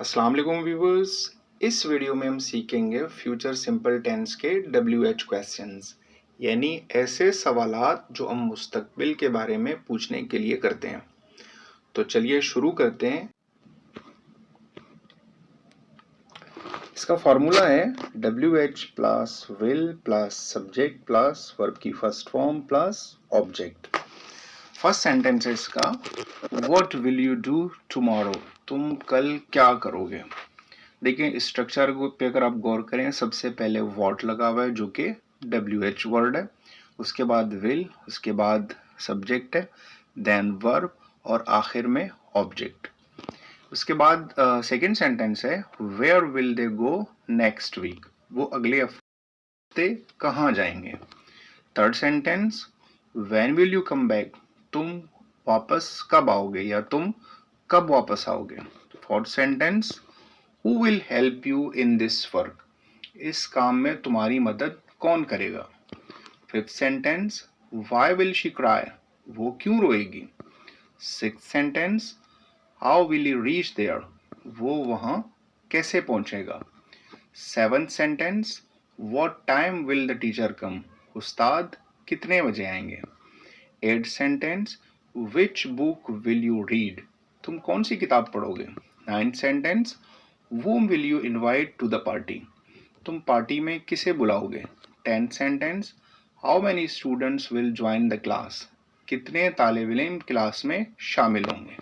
अस्सलाम वालेकुम व्यूअर्स। इस वीडियो में हम सीखेंगे फ्यूचर सिंपल टेंस के WH क्वेश्चंस, यानी ऐसे सवालात जो हम मुस्तकबिल के बारे में पूछने के लिए करते हैं। तो चलिए शुरू करते हैं। इसका फॉर्मूला है WH plus will plus subject plus verb की first form plus object. First sentence है इसका, what will you do tomorrow, तुम कल क्या करोगे। देखिए स्ट्रक्चर पे अगर आप गौर करें, सबसे पहले व्हाट लगा हुआ है जो कि WH वर्ड है, उसके बाद विल, उसके बाद सब्जेक्ट है, देन वर्ब और आखिर में ऑब्जेक्ट। उसके बाद सेकंड सेंटेंस है where will they go next week, वो अगले हफ्ते कहाँ जाएंगे। Third sentence when will you come back, तुम वापस कब आओगे या तुम कब वापस आओगे। Fourth sentence Who will help you in this work, इस काम में तुम्हारी मदद कौन करेगा। Fifth sentence Why will she cry, वो क्यों रोएगी। Sixth sentence How will he reach there, वो वहां कैसे पहुंचेगा। Seventh sentence What time will the teacher come, उस्ताद कितने बजे आएंगे। Eighth sentence Which book will you read, तुम कौन सी किताब पढ़ोगे। Ninth sentence Whom will you invite to the party, तुम पार्टी में किसे बुलाओगे। 10th sentence How many students will join the class, कितने तालिब इल्म क्लास में शामिल होंगे।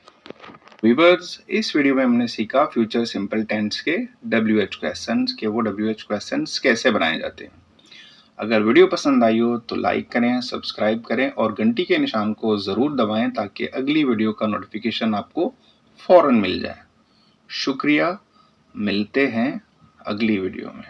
व्यूअर्स, इस वीडियो में हमने सीखा फ्यूचर सिंपल टेंस के WH क्वेश्चंस के वो WH क्वेश्चंस कैसे बनाए जाते हैं। अगर वीडियो पसंद आई हो तो लाइक करें, सब्सक्राइब करें और घंटी के निशान को ज़रूर दबाएं ताकि अगली वीडियो का नोटिफिकेशन आपको फ़ौरन मिल जाए। शुक्रिया, मिलते हैं अगली वीडियो में।